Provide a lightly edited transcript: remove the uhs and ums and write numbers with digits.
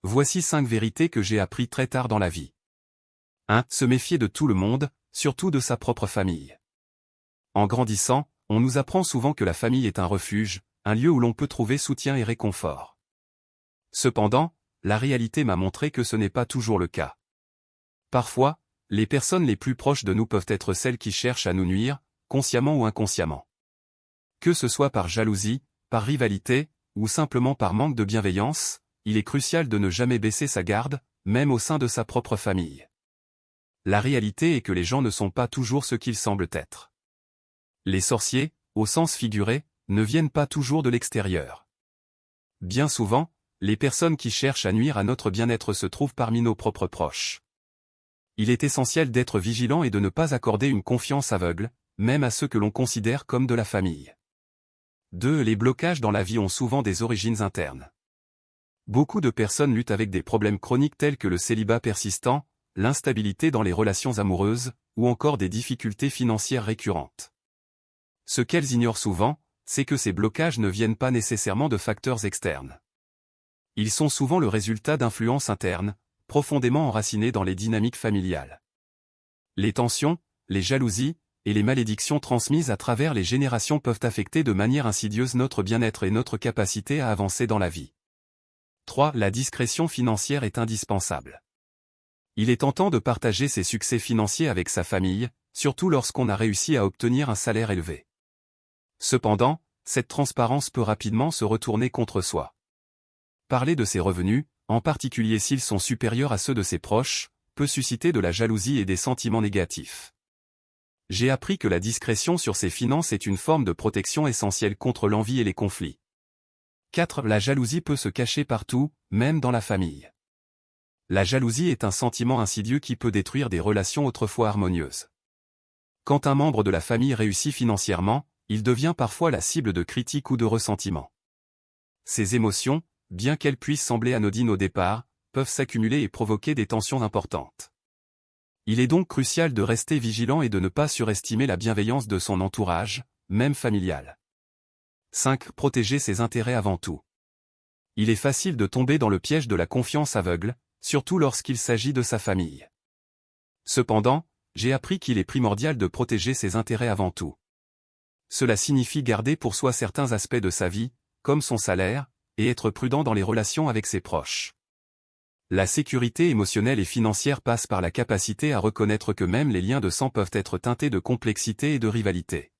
Voici 5 vérités que j'ai appris très tard dans la vie. 1. Se méfier de tout le monde, surtout de sa propre famille. En grandissant, on nous apprend souvent que la famille est un refuge, un lieu où l'on peut trouver soutien et réconfort. Cependant, la réalité m'a montré que ce n'est pas toujours le cas. Parfois, les personnes les plus proches de nous peuvent être celles qui cherchent à nous nuire, consciemment ou inconsciemment. Que ce soit par jalousie, par rivalité, ou simplement par manque de bienveillance, il est crucial de ne jamais baisser sa garde, même au sein de sa propre famille. La réalité est que les gens ne sont pas toujours ce qu'ils semblent être. Les sorciers, au sens figuré, ne viennent pas toujours de l'extérieur. Bien souvent, les personnes qui cherchent à nuire à notre bien-être se trouvent parmi nos propres proches. Il est essentiel d'être vigilant et de ne pas accorder une confiance aveugle, même à ceux que l'on considère comme de la famille. 2. Les blocages dans la vie ont souvent des origines internes. Beaucoup de personnes luttent avec des problèmes chroniques tels que le célibat persistant, l'instabilité dans les relations amoureuses, ou encore des difficultés financières récurrentes. Ce qu'elles ignorent souvent, c'est que ces blocages ne viennent pas nécessairement de facteurs externes. Ils sont souvent le résultat d'influences internes, profondément enracinées dans les dynamiques familiales. Les tensions, les jalousies, et les malédictions transmises à travers les générations peuvent affecter de manière insidieuse notre bien-être et notre capacité à avancer dans la vie. 3. La discrétion financière est indispensable. Il est tentant de partager ses succès financiers avec sa famille, surtout lorsqu'on a réussi à obtenir un salaire élevé. Cependant, cette transparence peut rapidement se retourner contre soi. Parler de ses revenus, en particulier s'ils sont supérieurs à ceux de ses proches, peut susciter de la jalousie et des sentiments négatifs. J'ai appris que la discrétion sur ses finances est une forme de protection essentielle contre l'envie et les conflits. 4. La jalousie peut se cacher partout, même dans la famille. La jalousie est un sentiment insidieux qui peut détruire des relations autrefois harmonieuses. Quand un membre de la famille réussit financièrement, il devient parfois la cible de critiques ou de ressentiments. Ces émotions, bien qu'elles puissent sembler anodines au départ, peuvent s'accumuler et provoquer des tensions importantes. Il est donc crucial de rester vigilant et de ne pas surestimer la bienveillance de son entourage, même familial. 5. Protéger ses intérêts avant tout. Il est facile de tomber dans le piège de la confiance aveugle, surtout lorsqu'il s'agit de sa famille. Cependant, j'ai appris qu'il est primordial de protéger ses intérêts avant tout. Cela signifie garder pour soi certains aspects de sa vie, comme son salaire, et être prudent dans les relations avec ses proches. La sécurité émotionnelle et financière passe par la capacité à reconnaître que même les liens de sang peuvent être teintés de complexité et de rivalité.